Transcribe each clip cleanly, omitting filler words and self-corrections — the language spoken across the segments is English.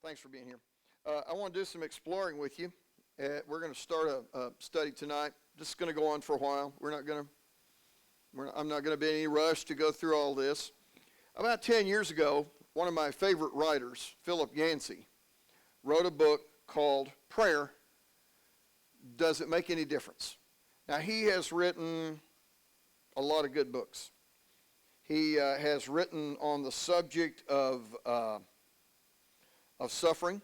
Thanks for being here. I want to do some exploring with you. We're going to start a study tonight. This is going to go on for a while. I'm not going to be in any rush to go through all this. About 10 years ago, one of my favorite writers, Philip Yancey, wrote a book called Prayer, Does It Make Any Difference? Now, he has written a lot of good books. He has written on the subject of suffering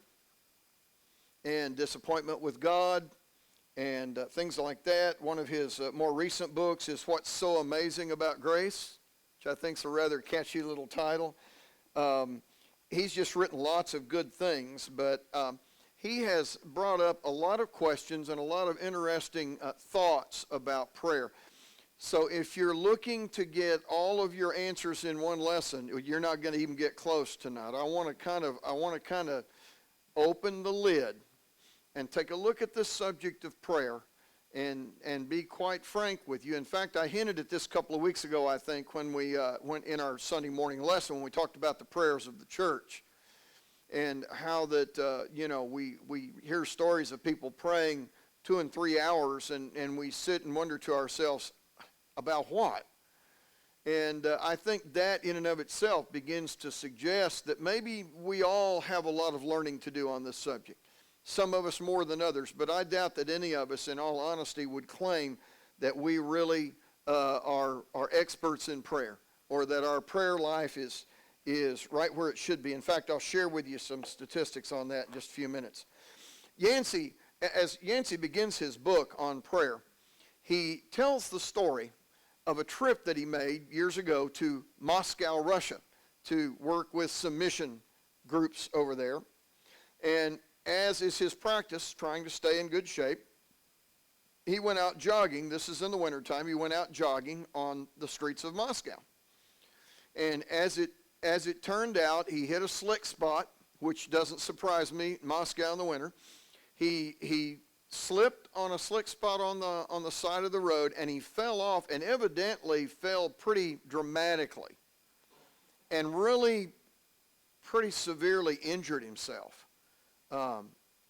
and disappointment with God and things like that. One of his more recent books is What's So Amazing About Grace, which I think is a rather catchy little title. He's just written lots of good things, but he has brought up a lot of questions and a lot of interesting thoughts about prayer. So if you're looking to get all of your answers in one lesson, you're not going to even get close tonight. I want to kind of open the lid and take a look at this subject of prayer and be quite frank with you. In fact, I hinted at this a couple of weeks ago, I think, when we went in our Sunday morning lesson when we talked about the prayers of the church and how that, we hear stories of people praying 2 and 3 hours and we sit and wonder to ourselves, about what? And I think that in and of itself begins to suggest that maybe we all have a lot of learning to do on this subject. Some of us more than others, but I doubt that any of us, in all honesty, would claim that we really are experts in prayer or that our prayer life is right where it should be. In fact, I'll share with you some statistics on that in just a few minutes. As Yancey begins his book on prayer, he tells the story of a trip that he made years ago to Moscow, Russia, to work with some mission groups over there. And as is his practice, trying to stay in good shape, he went out jogging. This is in the wintertime. He went out jogging on the streets of Moscow. And as it turned out, he hit a slick spot, which doesn't surprise me, Moscow in the winter. He slipped on a slick spot on the side of the road, and he fell off and evidently fell pretty dramatically and really pretty severely injured himself.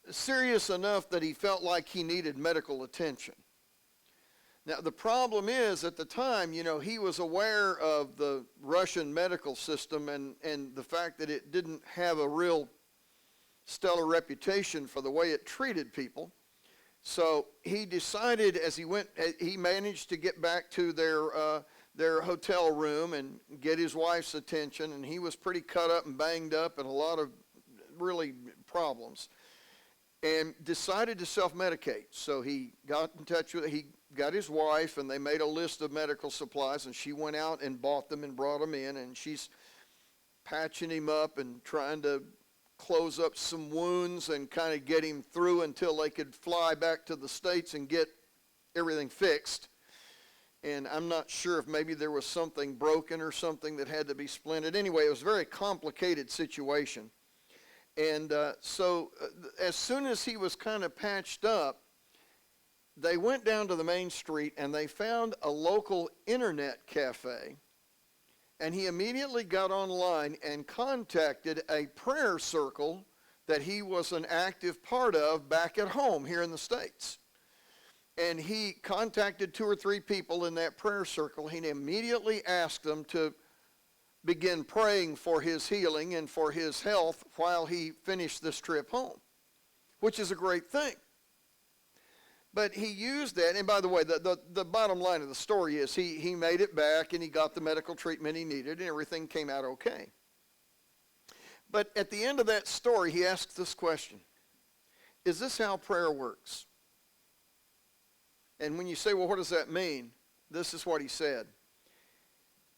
Serious enough that he felt like he needed medical attention. Now, the problem is, at the time, he was aware of the Russian medical system and the fact that it didn't have a real stellar reputation for the way it treated people. So he decided as he managed to get back to their hotel room and get his wife's attention, and he was pretty cut up and banged up and a lot of really problems, and decided to self-medicate. So he got in touch with, he got his wife, and they made a list of medical supplies, and she went out and bought them and brought them in, and she's patching him up and trying to close up some wounds and kind of get him through until they could fly back to the States and get everything fixed. And I'm not sure if maybe there was something broken or something that had to be splinted. Anyway, it was a very complicated situation. And so as soon as he was kind of patched up, they went down to the main street and they found a local internet cafe. And he immediately got online and contacted a prayer circle that he was an active part of back at home here in the States. And he contacted 2 or 3 people in that prayer circle. He immediately asked them to begin praying for his healing and for his health while he finished this trip home, which is a great thing. But he used that, and by the way, the bottom line of the story is he made it back and he got the medical treatment he needed and everything came out okay. But at the end of that story, he asked this question: is this how prayer works? And when you say, well, what does that mean? This is what he said.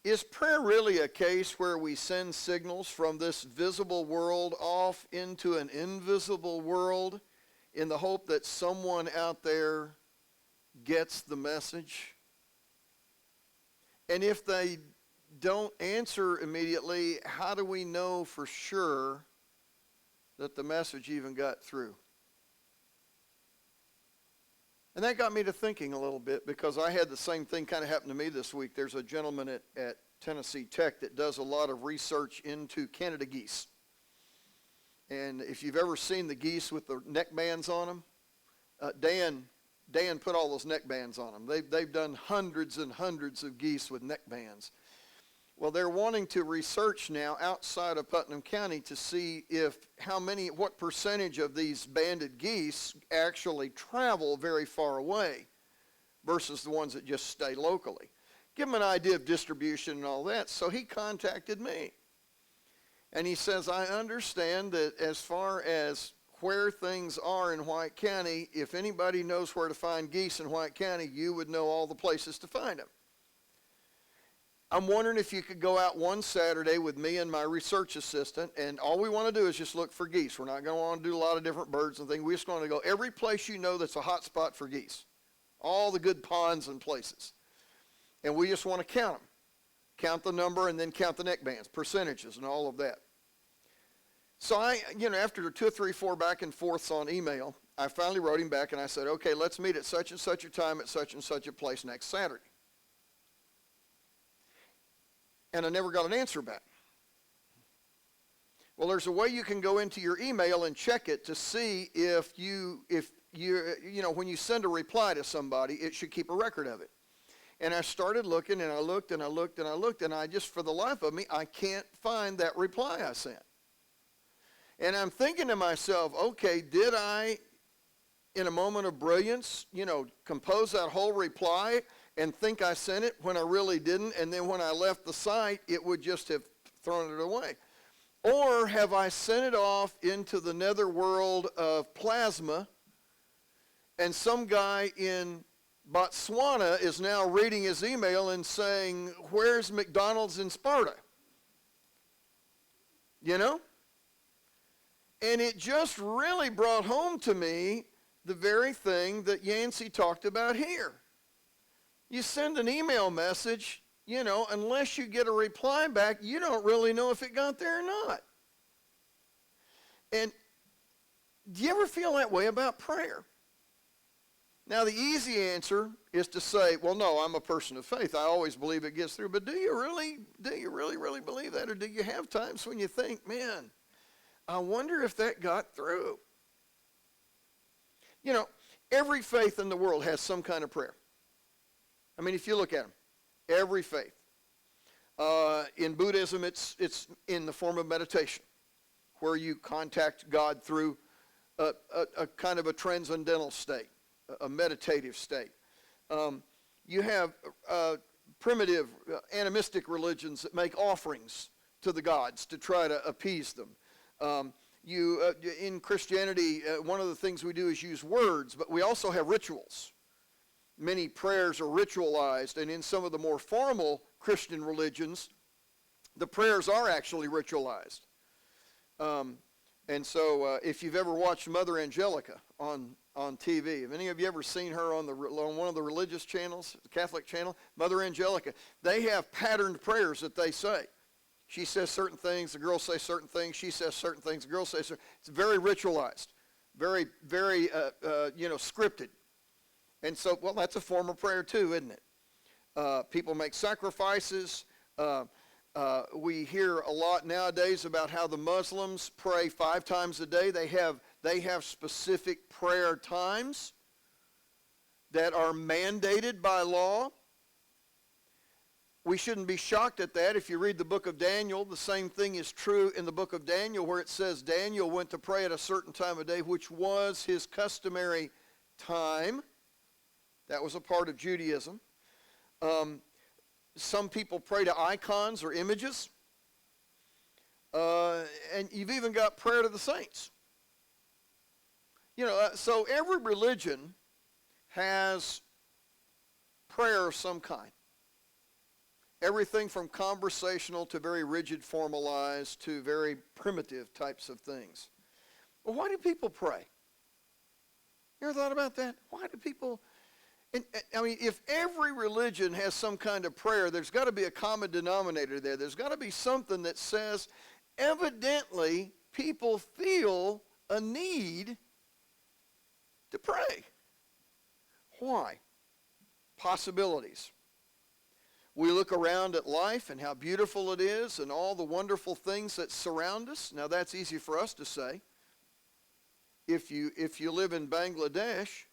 Is prayer really a case where we send signals from this visible world off into an invisible world in the hope that someone out there gets the message? And if they don't answer immediately, how do we know for sure that the message even got through? And that got me to thinking a little bit, because I had the same thing kind of happen to me this week. There's a gentleman at Tennessee Tech that does a lot of research into Canada geese. And if you've ever seen the geese with the neck bands on them, Dan put all those neck bands on them. They've done hundreds and hundreds of geese with neck bands. Well, they're wanting to research now outside of Putnam County to see what percentage of these banded geese actually travel very far away versus the ones that just stay locally. Give them an idea of distribution and all that. So he contacted me. And he says, I understand that as far as where things are in White County, if anybody knows where to find geese in White County, you would know all the places to find them. I'm wondering if you could go out one Saturday with me and my research assistant, and all we want to do is just look for geese. We're not going to want to do a lot of different birds and things. We're just going to go every place you know that's a hot spot for geese, all the good ponds and places. And we just want to count them, count the number, and then count the neck bands, percentages, and all of that. So after 2 or 3, 4 back and forths on email, I finally wrote him back and I said, okay, let's meet at such and such a time at such and such a place next Saturday. And I never got an answer back. Well, there's a way you can go into your email and check it to see if when you send a reply to somebody, it should keep a record of it. And I started looking, and I looked, and I looked, and I looked, and I just, for the life of me, I can't find that reply I sent. And I'm thinking to myself, okay, did I, in a moment of brilliance, compose that whole reply and think I sent it when I really didn't, and then when I left the site, it would just have thrown it away? Or have I sent it off into the netherworld of plasma, and some guy in Botswana is now reading his email and saying, where's McDonald's in Sparta? And it just really brought home to me the very thing that Yancey talked about here. You send an email message, unless you get a reply back, you don't really know if it got there or not. And do you ever feel that way about prayer? Now, the easy answer is to say, well, no, I'm a person of faith. I always believe it gets through. But do you really believe that? Or do you have times when you think, man, I wonder if that got through? Every faith in the world has some kind of prayer. I mean, if you look at them, every faith. In Buddhism, it's in the form of meditation, where you contact God through a kind of a transcendental state, a meditative state. You have primitive animistic religions that make offerings to the gods to try to appease them. In Christianity, one of the things we do is use words, but we also have rituals. Many prayers are ritualized, and in some of the more formal Christian religions, the prayers are actually ritualized. And so if you've ever watched Mother Angelica on TV, have any of you ever seen her on one of the religious channels, the Catholic channel? Mother Angelica, they have patterned prayers that they say. She says certain things, the girls say certain things, she says certain things, the girls say certain. It's very ritualized, very, very, scripted. And so, well, that's a form of prayer too, isn't it? People make sacrifices. We hear a lot nowadays about how the Muslims pray 5 times a day. They have specific prayer times that are mandated by law. We shouldn't be shocked at that. If you read the book of Daniel, the same thing is true in the book of Daniel, where it says Daniel went to pray at a certain time of day, which was his customary time. That was a part of Judaism. Some people pray to icons or images. And you've even got prayer to the saints. So every religion has prayer of some kind. Everything from conversational to very rigid, formalized to very primitive types of things. Well, why do people pray? You ever thought about that? Why do people... if every religion has some kind of prayer, there's got to be a common denominator there. There's got to be something that says, evidently, people feel a need to pray. Why? Possibilities. We look around at life and how beautiful it is and all the wonderful things that surround us. Now, that's easy for us to say. If you live in Bangladesh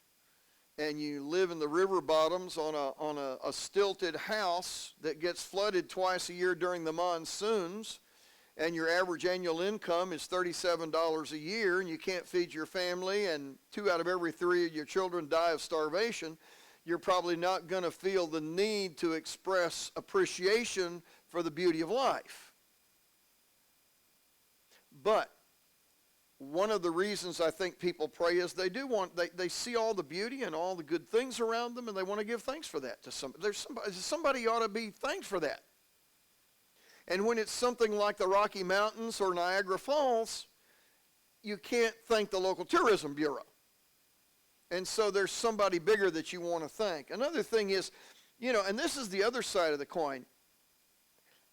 and you live in the river bottoms on a stilted house that gets flooded twice a year during the monsoons, and your average annual income is $37 a year, and you can't feed your family, and 2 out of every 3 of your children die of starvation, you're probably not going to feel the need to express appreciation for the beauty of life. But one of the reasons I think people pray is they see all the beauty and all the good things around them, and they want to give thanks for that to somebody. Somebody ought to be thanked for that. And when it's something like the Rocky Mountains or Niagara Falls, you can't thank the local tourism bureau. And so there's somebody bigger that you want to thank. Another thing is, and this is the other side of the coin.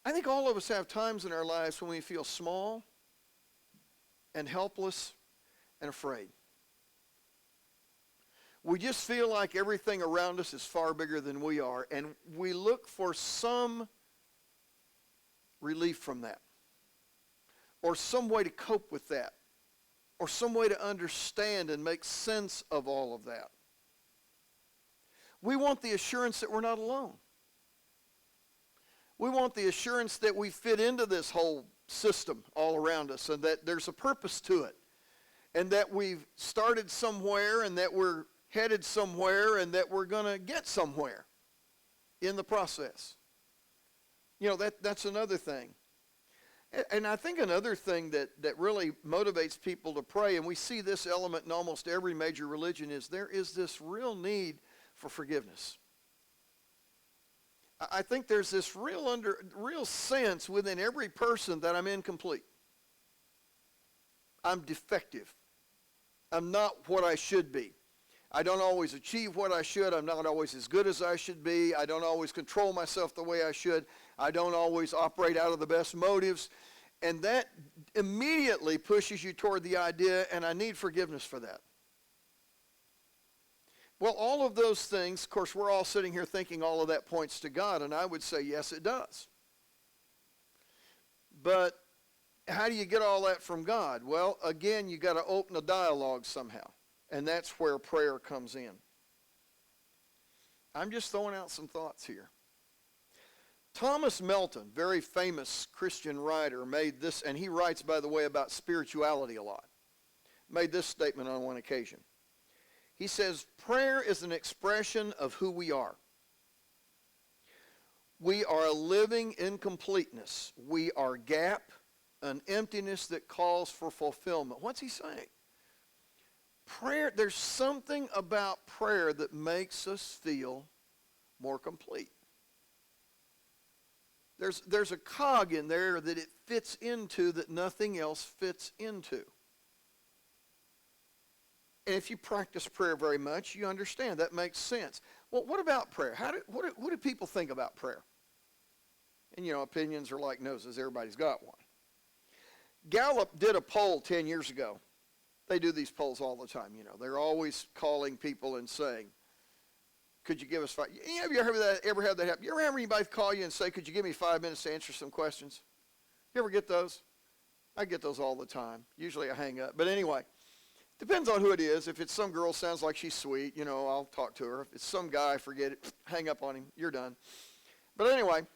I think all of us have times in our lives when we feel small and helpless and afraid. We just feel like everything around us is far bigger than we are, and we look for some relief from that, or some way to cope with that, or some way to understand and make sense of all of that. We want the assurance that we're not alone. We want the assurance that we fit into this whole system all around us, and that there's a purpose to it, and that we've started somewhere, and that we're headed somewhere, and that we're going to get somewhere in the process. That's another thing. And I think another thing that really motivates people to pray, and we see this element in almost every major religion, is there is this real need for forgiveness. I think there's this real sense within every person that I'm incomplete. I'm defective. I'm not what I should be. I don't always achieve what I should. I'm not always as good as I should be. I don't always control myself the way I should. I don't always operate out of the best motives. And that immediately pushes you toward the idea, and I need forgiveness for that. Well, all of those things, of course, we're all sitting here thinking all of that points to God, and I would say, yes, it does. But how do you get all that from God? Well, again, you got to open a dialogue somehow. And that's where prayer comes in. I'm just throwing out some thoughts here. Thomas Melton, very famous Christian writer, made this, and he writes, by the way, about spirituality a lot, made this statement on one occasion. He says, prayer is an expression of who we are. We are a living incompleteness. We are gap, an emptiness that calls for fulfillment. What's he saying? Prayer, there's something about prayer that makes us feel more complete. There's a cog in there that it fits into that nothing else fits into. And if you practice prayer very much, you understand that makes sense. Well, what about prayer? What do people think about prayer? And opinions are like noses. Everybody's got one. Gallup did a poll 10 years ago. They do these polls all the time, They're always calling people and saying, could you give us 5? Have you ever had that happen? You ever have anybody call you and say, could you give me 5 minutes to answer some questions? You ever get those? I get those all the time. Usually I hang up. But anyway, depends on who it is. If it's some girl, sounds like she's sweet, I'll talk to her. If it's some guy, forget it. Hang up on him. You're done. But anyway,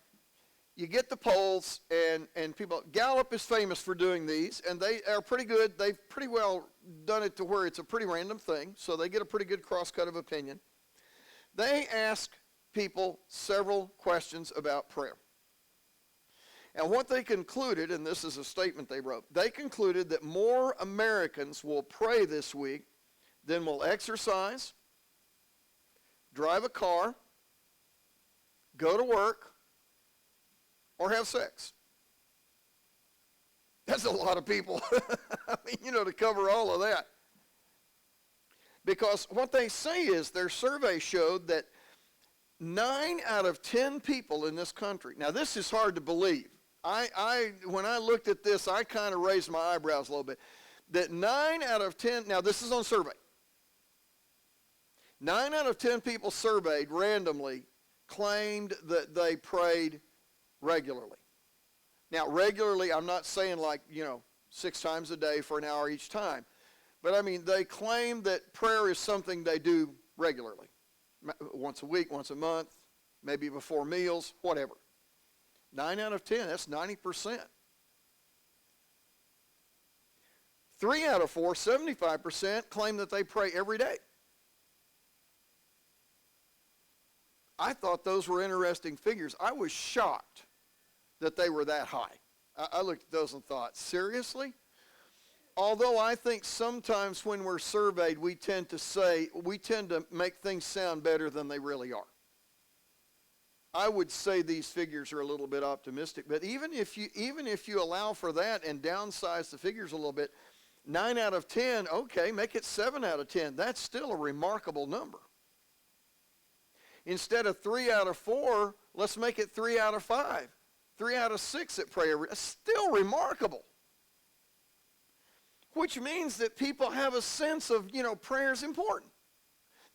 you get the polls, and people, Gallup is famous for doing these, and they are pretty good. They've pretty well done it to where it's a pretty random thing, so they get a pretty good cross-cut of opinion. They ask people several questions about prayer. And what they concluded, and this is a statement they wrote, they concluded that more Americans will pray this week than will exercise, drive a car, go to work, or have sex. That's a lot of people. I mean, to cover all of that. Because what they say is their survey showed that 9 out of 10 people in this country, now this is hard to believe. When I looked at this, I kind of raised my eyebrows a little bit. That 9 out of 10, now this is on survey. 9 out of 10 people surveyed randomly claimed that they prayed regularly. Now, regularly, I'm not saying like, 6 times a day for an hour each time. But I mean, they claim that prayer is something they do regularly. Once a week, once a month, maybe before meals, whatever. 9 out of 10, that's 90%. 3 out of 4, 75%, claim that they pray every day. I thought those were interesting figures. I was shocked that they were that high. I looked at those and thought, seriously? Although I think sometimes when we're surveyed, we tend to make things sound better than they really are. I would say these figures are a little bit optimistic, but even if you allow for that and downsize the figures a little bit, 9 out of 10, okay, make it 7 out of 10. That's still a remarkable number. Instead of 3 out of 4, let's make it 3 out of 5. 3 out of 6 that pray every day. Still remarkable. Which means that people have a sense of, prayer is important.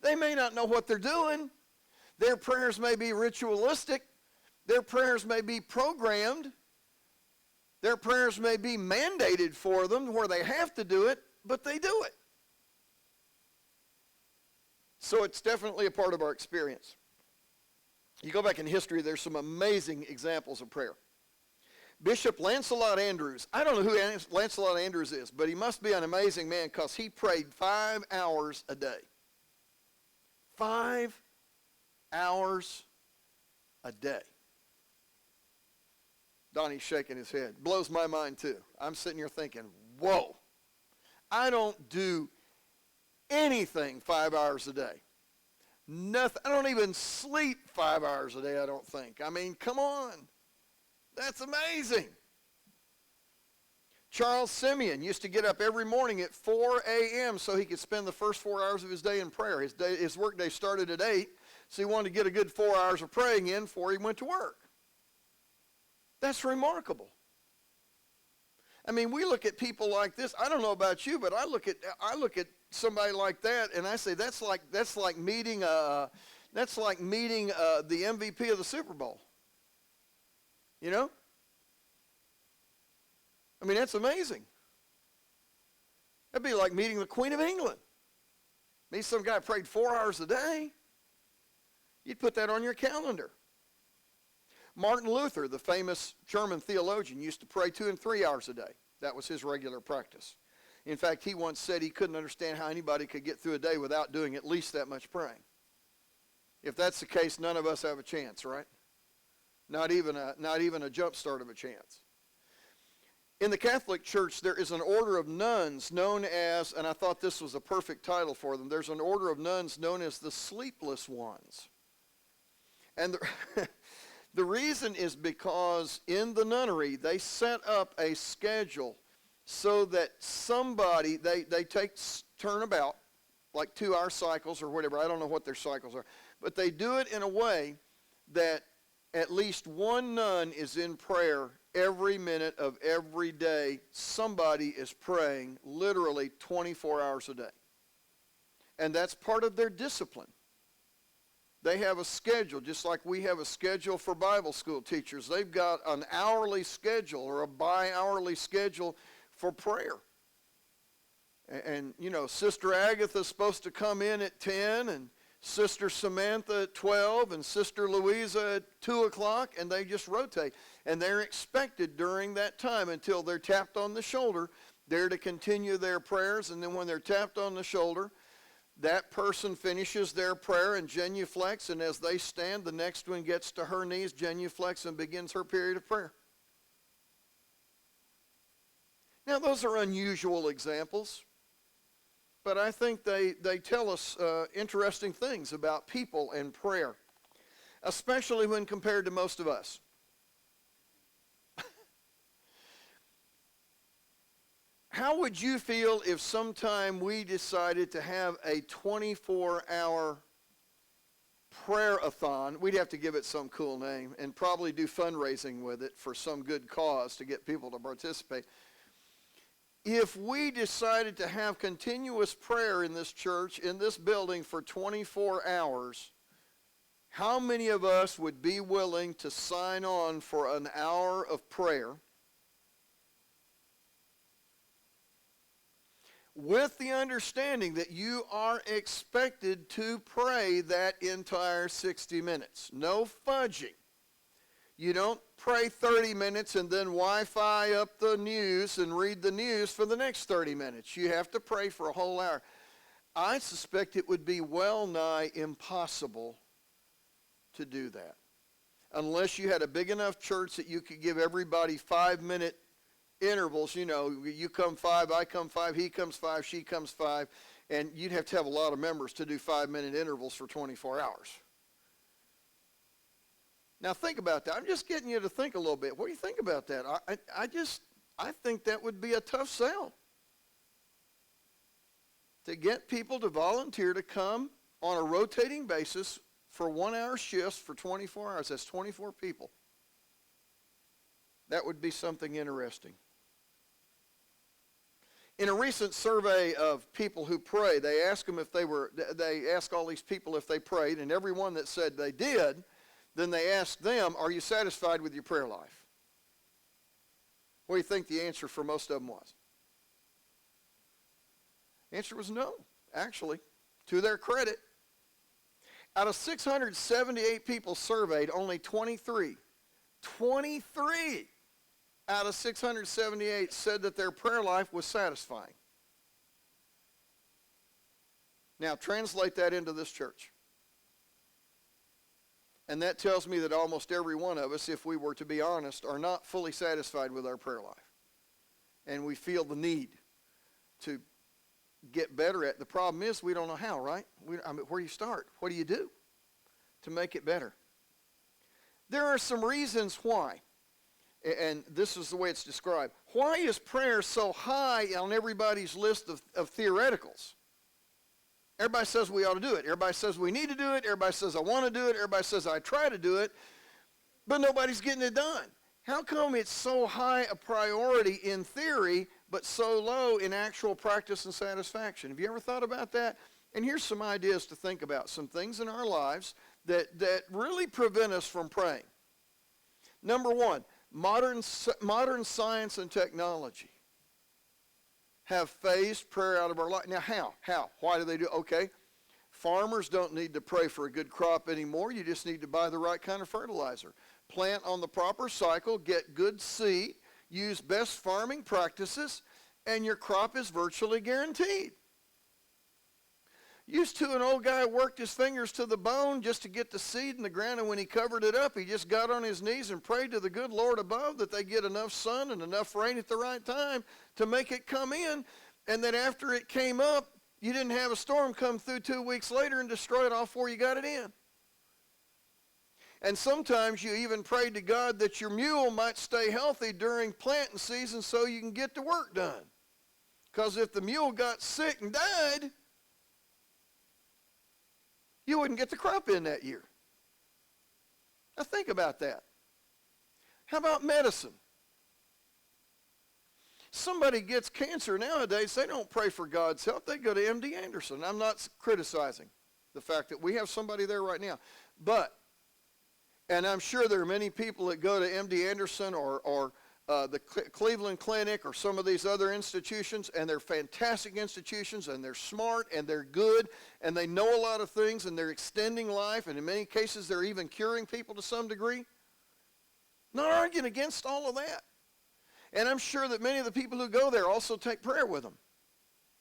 They may not know what they're doing. Their prayers may be ritualistic. Their prayers may be programmed. Their prayers may be mandated for them where they have to do it, but they do it. So it's definitely a part of our experience. You go back in history, there's some amazing examples of prayer. Bishop Lancelot Andrewes, I don't know who Lancelot Andrewes is, but he must be an amazing man because he prayed 5 hours a day. 5 hours a day. Donnie's shaking his head. Blows my mind too. I'm sitting here thinking, whoa, I don't do anything 5 hours a day. Nothing. I don't even sleep 5 hours a day, I don't think. I mean, come on. That's amazing. Charles Simeon used to get up every morning at 4 a.m. so he could spend the first 4 hours of his day in prayer. His work day started at 8, so he wanted to get a good 4 hours of praying in before he went to work. That's remarkable. I mean, we look at people like this. I don't know about you, but I look at somebody like that, and I say that's like meeting the MVP of the Super Bowl. You know? I mean, that's amazing. That'd be like meeting the Queen of England. Meet some guy prayed 4 hours a day. You'd put that on your calendar. Martin Luther, the famous German theologian, used to pray 2 and 3 hours a day. That was his regular practice. In fact, he once said he couldn't understand how anybody could get through a day without doing at least that much praying. If that's the case, none of us have a chance, right? Not even a jump start of a chance. In the Catholic Church, there is an order of nuns known as, and I thought this was a perfect title for them, there's an order of nuns known as the Sleepless Ones. And the reason is because in the nunnery, they set up a schedule so that somebody, they take turnabout, like 2-hour cycles or whatever, I don't know what their cycles are, but they do it in a way that at least one nun is in prayer every minute of every day. Somebody is praying literally 24 hours a day. And that's part of their discipline. They have a schedule, just like we have a schedule for Bible school teachers. They've got an hourly schedule or a bi-hourly schedule for prayer. And Sister Agatha's supposed to come in at 10, and Sister Samantha at 12, and Sister Louisa at 2 o'clock, and they just rotate. And they're expected during that time until they're tapped on the shoulder, they're to continue their prayers, and then when they're tapped on the shoulder, that person finishes their prayer and genuflects, and as they stand, the next one gets to her knees, genuflects, and begins her period of prayer. Now, those are unusual examples, but I think they tell us interesting things about people and prayer, especially when compared to most of us. How would you feel if sometime we decided to have a 24-hour prayer-a-thon? We'd have to give it some cool name and probably do fundraising with it for some good cause to get people to participate. If we decided to have continuous prayer in this church, in this building for 24 hours, How many of us would be willing to sign on for an hour of prayer with the understanding that you are expected to pray that entire 60 minutes? No fudging. You don't pray 30 minutes and then Wi-Fi up the news and read the news for the next 30 minutes. You have to pray for a whole hour. I suspect it would be well nigh impossible to do that, unless you had a big enough church that you could give everybody 5-minute intervals. You know, you come 5, I come 5, he comes 5, she comes 5, and you'd have to have a lot of members to do 5-minute intervals for 24 hours. Now think about that. I'm just getting you to think a little bit. What do you think about that? I think that would be a tough sell, to get people to volunteer to come on a rotating basis for 1-hour shifts for 24 hours. That's 24 people. That would be something interesting. In a recent survey of people who pray, they asked all these people if they prayed, and everyone that said they did, then they asked them, are you satisfied with your prayer life? What do you think the answer for most of them was? The answer was no, actually, to their credit. Out of 678 people surveyed, only 23 out of 678 said that their prayer life was satisfying. Now, translate that into this church. And that tells me that almost every one of us, if we were to be honest, are not fully satisfied with our prayer life. And we feel the need to get better at it. The problem is we don't know how, right? Where do you start? What do you do to make it better? There are some reasons why, and this is the way it's described. Why is prayer so high on everybody's list of theoreticals? Everybody says we ought to do it. Everybody says we need to do it. Everybody says I want to do it. Everybody says I try to do it, but nobody's getting it done. How come it's so high a priority in theory, but so low in actual practice and satisfaction? Have you ever thought about that? And here's some ideas to think about, some things in our lives that really prevent us from praying. Number one, modern science and technology have phased prayer out of our life. Now, how? Why do they do it? Okay, farmers don't need to pray for a good crop anymore. You just need to buy the right kind of fertilizer. Plant on the proper cycle, get good seed, use best farming practices, and your crop is virtually guaranteed. Used to, an old guy worked his fingers to the bone just to get the seed in the ground, and when he covered it up, he just got on his knees and prayed to the good Lord above that they get enough sun and enough rain at the right time to make it come in, and that after it came up, you didn't have a storm come through 2 weeks later and destroy it all before you got it in. And sometimes you even prayed to God that your mule might stay healthy during planting season so you can get the work done. Because if the mule got sick and died, you wouldn't get the crop in that year. Now think about that. How about medicine? Somebody gets cancer nowadays, they don't pray for God's help. They go to MD Anderson. I'm not criticizing the fact that we have somebody there right now. And I'm sure there are many people that go to MD Anderson or the Cleveland Clinic or some of these other institutions, and they're fantastic institutions, and they're smart, and they're good, and they know a lot of things, and they're extending life, and in many cases they're even curing people to some degree. Not arguing against all of that. And I'm sure that many of the people who go there also take prayer with them.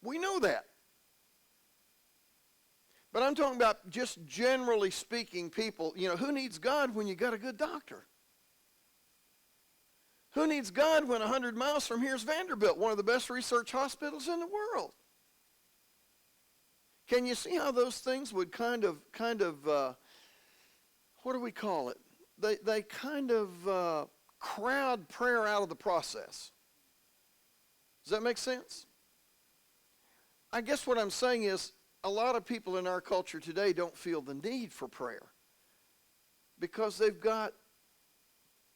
We know that. But I'm talking about just generally speaking people, who needs God when you got a good doctor? Who needs God when 100 miles from here is Vanderbilt, one of the best research hospitals in the world? Can you see how those things would kind of what do we call it? They kind of crowd prayer out of the process. Does that make sense? I guess what I'm saying is a lot of people in our culture today don't feel the need for prayer because they've got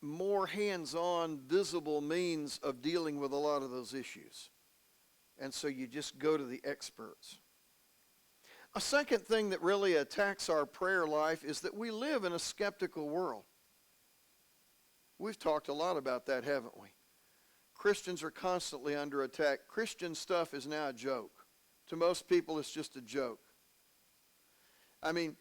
more hands-on, visible means of dealing with a lot of those issues. And so you just go to the experts. A second thing that really attacks our prayer life is that we live in a skeptical world. We've talked a lot about that, haven't we? Christians are constantly under attack. Christian stuff is now a joke. To most people, it's just a joke. I mean,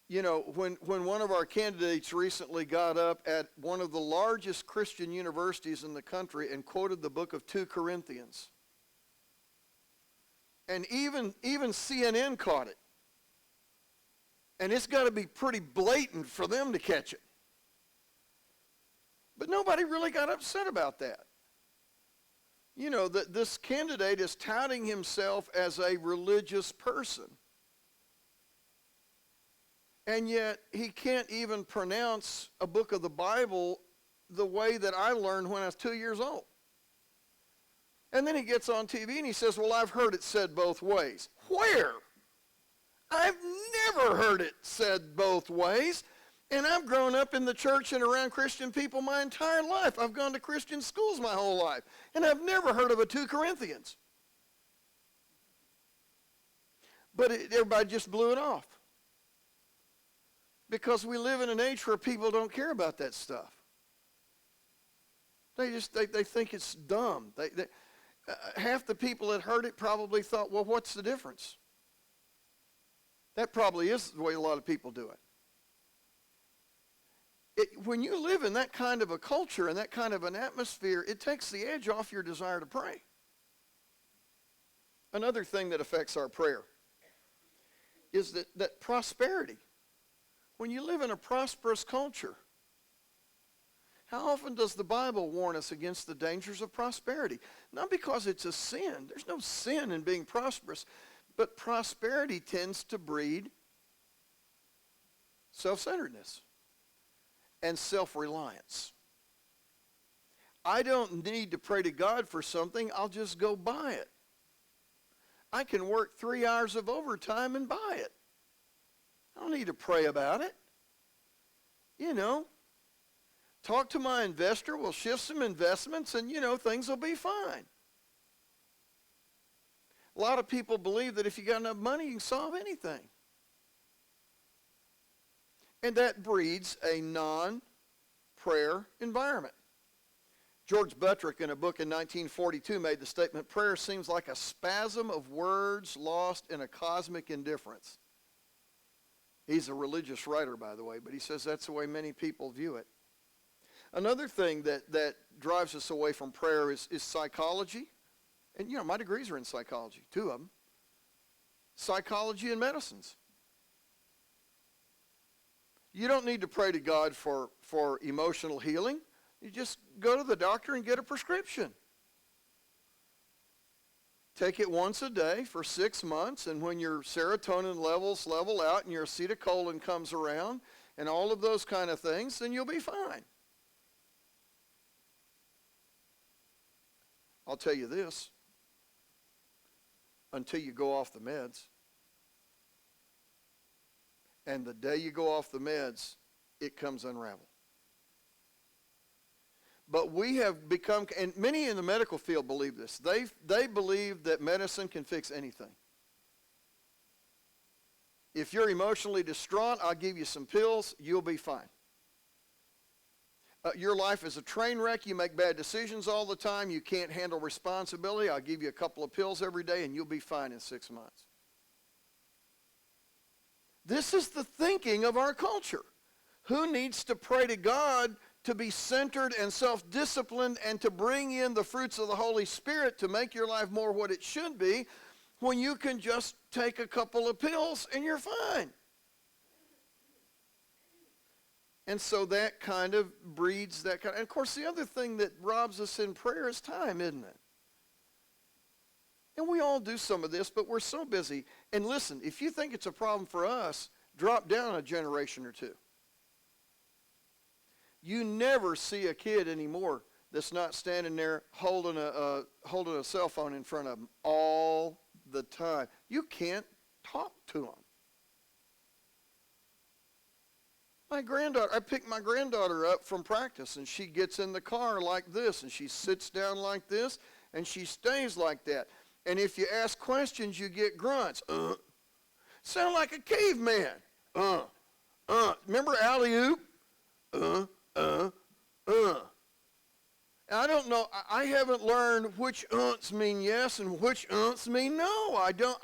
you know, when one of our candidates recently got up at one of the largest Christian universities in the country and quoted the book of 2 Corinthians, and even CNN caught it. And it's got to be pretty blatant for them to catch it. But nobody really got upset about that. You know, that this candidate is touting himself as a religious person. And yet he can't even pronounce a book of the Bible the way that I learned when I was 2 years old. And then he gets on TV and he says, well, I've heard it said both ways. Where? I've never heard it said both ways. And I've grown up in the church and around Christian people my entire life. I've gone to Christian schools my whole life. And I've never heard of a 2 Corinthians. But everybody just blew it off. Because we live in an age where people don't care about that stuff. They think it's dumb. Half the people that heard it probably thought, well, what's the difference? That probably is the way a lot of people do it. When you live in that kind of a culture and that kind of an atmosphere, it takes the edge off your desire to pray. Another thing that affects our prayer is that prosperity. When you live in a prosperous culture, how often does the Bible warn us against the dangers of prosperity? Not because it's a sin. There's no sin in being prosperous. But prosperity tends to breed self-centeredness and self-reliance. I don't need to pray to God for something. I'll just go buy it. I can work 3 hours of overtime and buy it. I don't need to pray about it. You know, talk to my investor. We'll shift some investments and, you know, things will be fine. A lot of people believe that if you got enough money, you can solve anything. And that breeds a non-prayer environment. George Buttrick, in a book in 1942, made the statement, prayer seems like a spasm of words lost in a cosmic indifference. He's a religious writer, by the way, but he says that's the way many people view it. Another thing that drives us away from prayer is psychology. And, you know, my degrees are in psychology, 2 of them. Psychology and medicines. You don't need to pray to God for emotional healing. You just go to the doctor and get a prescription. Take it once a day for 6 months, and when your serotonin levels level out and your acetylcholine comes around and all of those kind of things, then you'll be fine. I'll tell you this, until you go off the meds. And the day you go off the meds, it comes unraveled. But we have become, and many in the medical field believe this, they believe that medicine can fix anything. If you're emotionally distraught, I'll give you some pills, you'll be fine. Your life is a train wreck, you make bad decisions all the time, you can't handle responsibility, I'll give you a couple of pills every day and you'll be fine in 6 months. This is the thinking of our culture. Who needs to pray to God to be centered and self-disciplined and to bring in the fruits of the Holy Spirit to make your life more what it should be when you can just take a couple of pills and you're fine? And so that kind of breeds that kind of, and of course the other thing that robs us in prayer is time, isn't it? And we all do some of this, but we're so busy. And listen, if you think it's a problem for us, drop down a generation or 2. You never see a kid anymore that's not standing there holding a cell phone in front of them all the time. You can't talk to them. I picked my granddaughter up from practice, and she gets in the car like this, and she sits down like this, and she stays like that. And if you ask questions, you get grunts. Sound like a caveman. Remember alley-oop? I don't know. I haven't learned which mean yes and which mean no. I don't.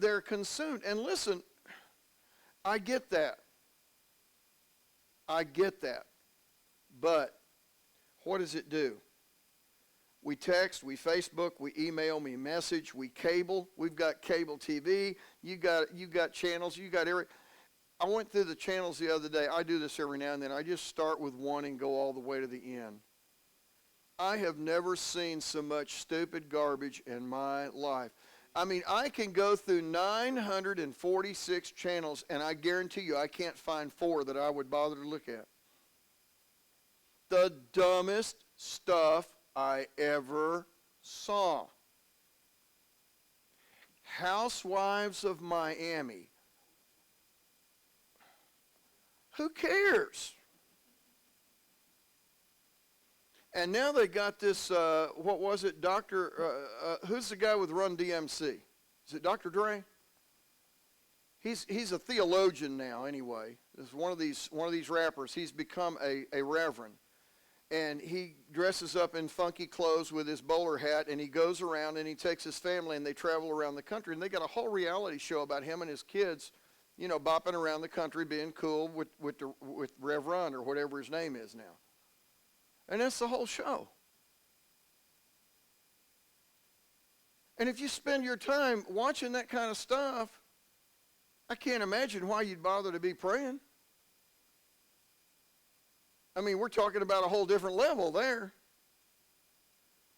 They're consumed. And listen, I get that. But what does it do? We text, we Facebook, we email, we message, we cable. We've got cable TV. You got channels. You got every. I went through the channels the other day. I do this every now and then. I just start with one and go all the way to the end. I have never seen so much stupid garbage in my life. I mean, I can go through 946 channels, and I guarantee you I can't find 4 that I would bother to look at. The dumbest stuff I ever saw. Housewives of Miami. Who cares? And now they got this, what was it, who's the guy with Run DMC? Is it Dr. Dre? He's a theologian now anyway. This is one of these rappers. He's become a reverend. And he dresses up in funky clothes with his bowler hat, and he goes around and he takes his family and they travel around the country. And they got a whole reality show about him and his kids, bopping around the country, being cool with Rev Run or whatever his name is now. And that's the whole show. And if you spend your time watching that kind of stuff, I can't imagine why you'd bother to be praying. I mean, we're talking about a whole different level there.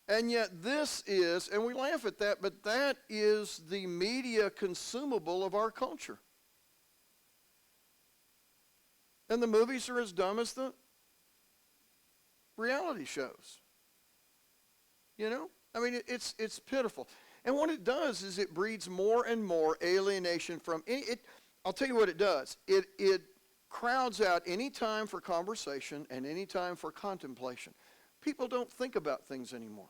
And yet this is, and we laugh at that, but that is the media consumable of our culture. And the movies are as dumb as the reality shows. I mean, it's pitiful. And what it does is it breeds more and more alienation from it. I'll tell you what it does. It crowds out any time for conversation and any time for contemplation. People don't think about things anymore.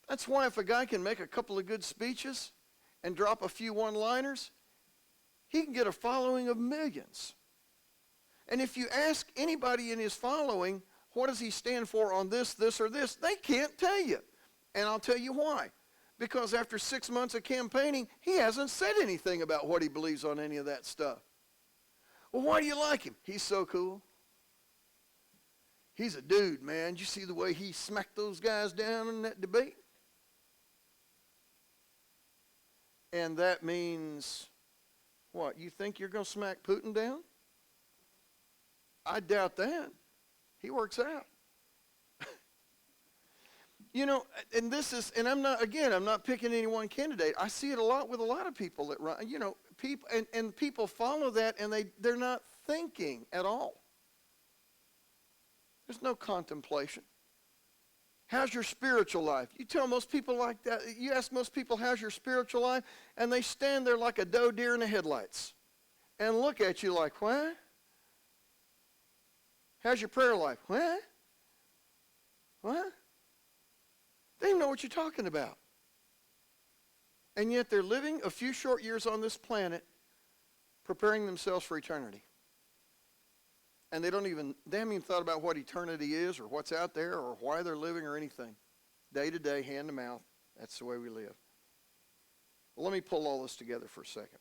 That's why if a guy can make a couple of good speeches and drop a few one-liners, he can get a following of millions. And if you ask anybody in his following, what does he stand for on this, or this, they can't tell you. And I'll tell you why. Because after 6 months of campaigning, he hasn't said anything about what he believes on any of that stuff. Well, why do you like him? He's so cool. He's a dude, man. Did you see the way he smacked those guys down in that debate? And that means, what, you think you're going to smack Putin down? I doubt that. He works out. And this is, and I'm not picking any one candidate. I see it a lot with a lot of people that run, people, and people follow that and they're not thinking at all. There's no contemplation. How's your spiritual life? You tell most people like that, you ask most people, how's your spiritual life? And they stand there like a doe deer in the headlights and look at you like, what? How's your prayer life? What? What? They don't know what you're talking about. And yet they're living a few short years on this planet preparing themselves for eternity. And they haven't even thought about what eternity is or what's out there or why they're living or anything. Day to day, hand to mouth, that's the way we live. Well, let me pull all this together for a second.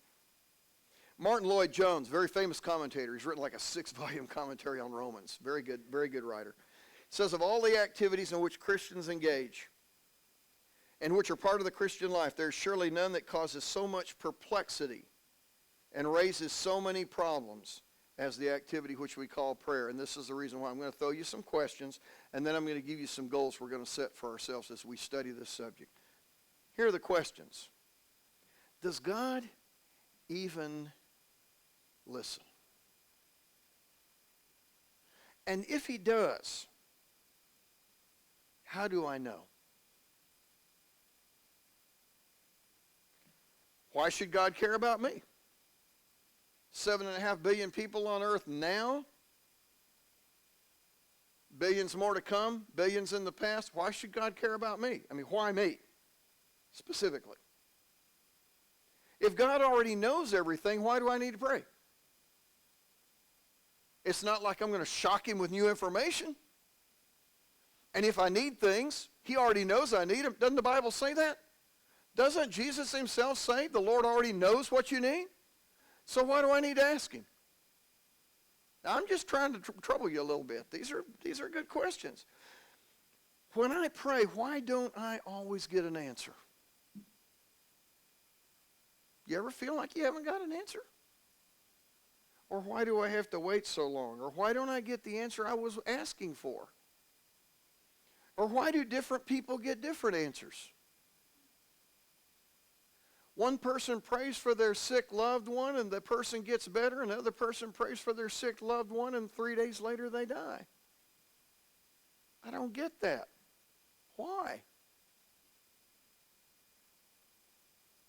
Martyn Lloyd-Jones, very famous commentator. He's written like a 6-volume commentary on Romans. Very good writer. It says, of all the activities in which Christians engage and which are part of the Christian life, there's surely none that causes so much perplexity and raises so many problems as the activity which we call prayer. And this is the reason why I'm going to throw you some questions, and then I'm going to give you some goals we're going to set for ourselves as we study this subject. Here are the questions. Does God even listen? And if he does, how do I know? Why should God care about me? 7.5 billion people on earth now. billions more to come, billions in the past. Why should God care about me? I mean, why me specifically? If God already knows everything, why do I need to pray? It's not like I'm going to shock him with new information. And if I need things, he already knows I need them. Doesn't the Bible say that? Doesn't Jesus himself say the Lord already knows what you need? So why do I need to ask him? Now, I'm just trying to trouble you a little bit. These are good questions. When I pray, why don't I always get an answer? You ever feel like you haven't got an answer? Or why do I have to wait so long? Or why don't I get the answer I was asking for? Or why do different people get different answers? One person prays for their sick loved one and the person gets better. Another person prays for their sick loved one and 3 days later they die. I don't get that. Why?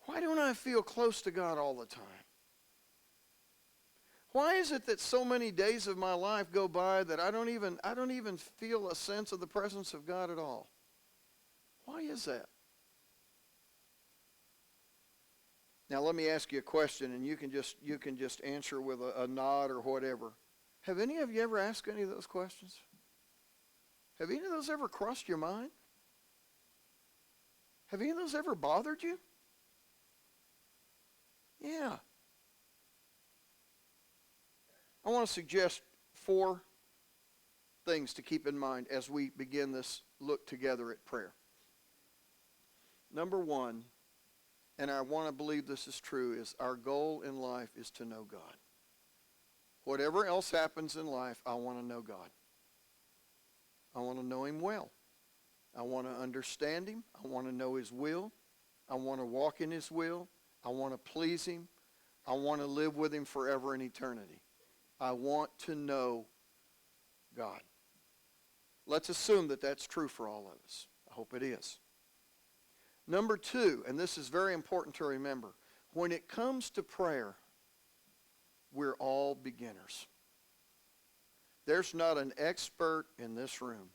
Why don't I feel close to God all the time? Why is it that so many days of my life go by that I don't even feel a sense of the presence of God at all? Why is that? Now let me ask you a question, and you can just answer with a nod or whatever. Have any of you ever asked any of those questions? Have any of those ever crossed your mind? Have any of those ever bothered you? Yeah. I want to suggest 4 things to keep in mind as we begin this look together at prayer. Number 1, and I want to believe this is true, is our goal in life is to know God. Whatever else happens in life, I want to know God. I want to know him well. I want to understand him. I want to know his will. I want to walk in his will. I want to please him. I want to live with him forever in eternity. I want to know God. Let's assume that that's true for all of us. I hope it is. Number 2, and this is very important to remember, when it comes to prayer, we're all beginners. There's not an expert in this room.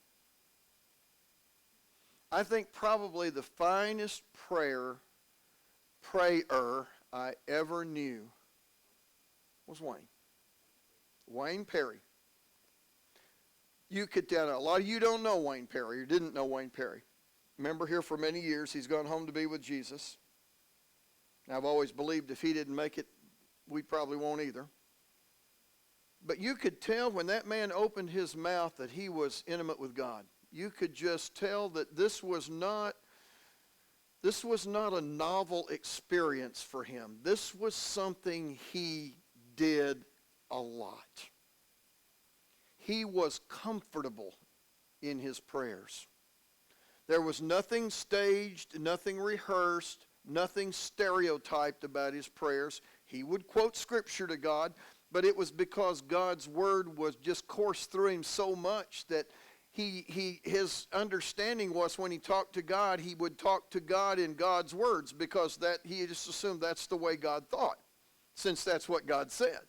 I think probably the finest prayer I ever knew was Wayne. Wayne Perry. You could tell, a lot of you don't know Wayne Perry or didn't know Wayne Perry. Remember, here for many years, he's gone home to be with Jesus. And I've always believed if he didn't make it, we probably won't either. But you could tell when that man opened his mouth that he was intimate with God. You could just tell that this was not a novel experience for him. This was something he did a lot. He was comfortable in his prayers. There was nothing staged, nothing rehearsed, nothing stereotyped about his prayers. He would quote scripture to God, but it was because God's word was just coursed through him so much that his understanding was when he talked to God, he would talk to God in God's words because that he just assumed that's the way God thought, since that's what God said.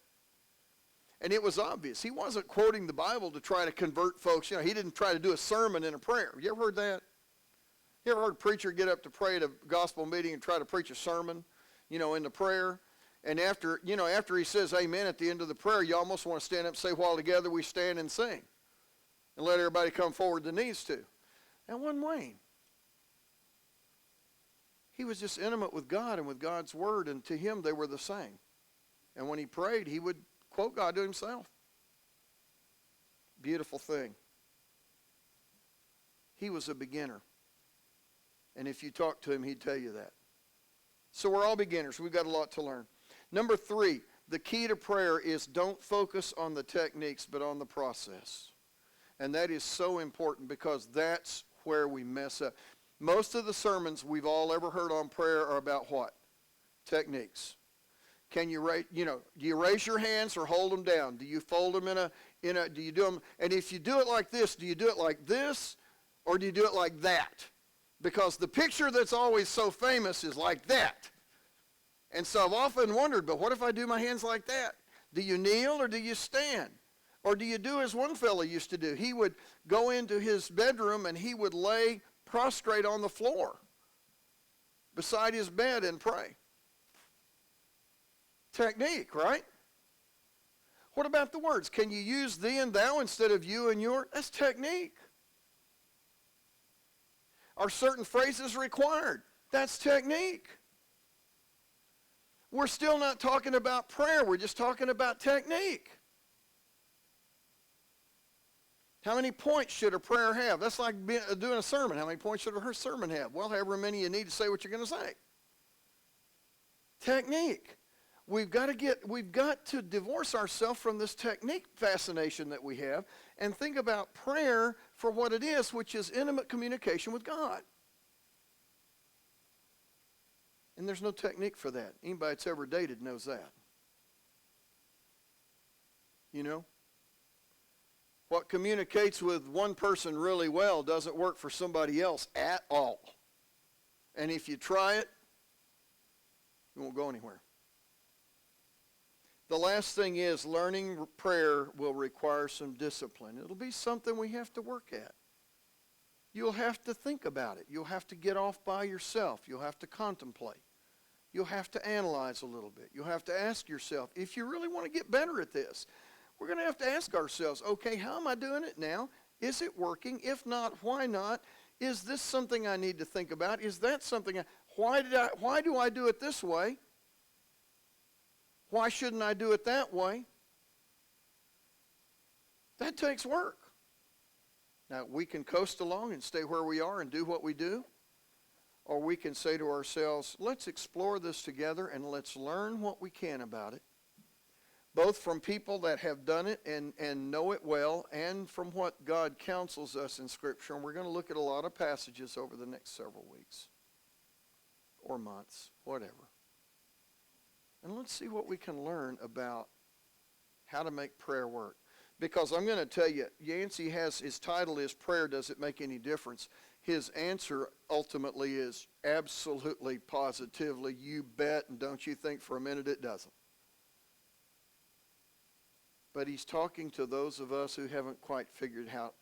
And it was obvious. He wasn't quoting the Bible to try to convert folks. You know, he didn't try to do a sermon in a prayer. You ever heard that? You ever heard a preacher get up to pray at a gospel meeting and try to preach a sermon, in the prayer? And after he says amen at the end of the prayer, you almost want to stand up and say, while together we stand and sing. And let everybody come forward that needs to. That wasn't Wayne. He was just intimate with God and with God's word, and to him they were the same. And when he prayed, he would quote God to himself. Beautiful thing. He was a beginner. And if you talk to him, he'd tell you that. So we're all beginners. We've got a lot to learn. Number 3, the key to prayer is don't focus on the techniques, but on the process. And that is so important because that's where we mess up. Most of the sermons we've all ever heard on prayer are about what? Techniques. Can you do you raise your hands or hold them down? Do you fold them do you do them? And if you do it like this, do you do it like this or do you do it like that? Because the picture that's always so famous is like that. And so I've often wondered, but what if I do my hands like that? Do you kneel or do you stand? Or do you do as one fellow used to do? He would go into his bedroom and he would lay prostrate on the floor beside his bed and pray. Technique, right? What about the words? Can you use thee and thou instead of you and your? That's technique. Are certain phrases required? That's technique. We're still not talking about prayer. We're just talking about technique. How many points should a prayer have? That's like doing a sermon. How many points should a sermon have? Well, however many you need to say what you're going to say. Technique. We've got to divorce ourselves from this technique fascination that we have and think about prayer for what it is, which is intimate communication with God. And there's no technique for that. Anybody that's ever dated knows that. You know? What communicates with one person really well doesn't work for somebody else at all. And if you try it, you won't go anywhere. The last thing is learning prayer will require some discipline. It'll be something we have to work at. You'll have to think about it. You'll have to get off by yourself. You'll have to contemplate. You'll have to analyze a little bit. You'll have to ask yourself, if you really want to get better at this, we're going to have to ask ourselves, okay, how am I doing it now? Is it working? If not, why not? Is this something I need to think about? Is that something why do I do it this way? Why shouldn't I do it that way? That takes work. Now, we can coast along and stay where we are and do what we do, or we can say to ourselves, let's explore this together and let's learn what we can about it, both from people that have done it and know it well, and from what God counsels us in Scripture. And we're going to look at a lot of passages over the next several weeks or months, whatever. And let's see what we can learn about how to make prayer work. Because I'm going to tell you, Yancey has, his title is Prayer, Does It Make Any Difference? His answer ultimately is absolutely, positively, you bet, and don't you think for a minute it doesn't. But he's talking to those of us who haven't quite figured out.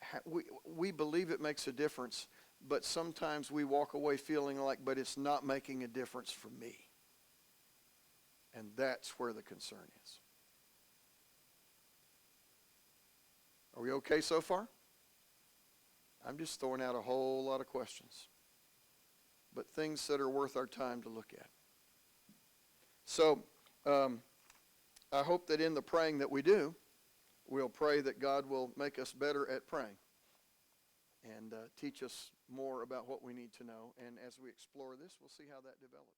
We believe it makes a difference, but sometimes we walk away feeling like, but it's not making a difference for me. And that's where the concern is. Are we okay so far? I'm just throwing out a whole lot of questions, but things that are worth our time to look at. So I hope that in the praying that we do, we'll pray that God will make us better at praying and teach us more about what we need to know. And as we explore this, we'll see how that develops.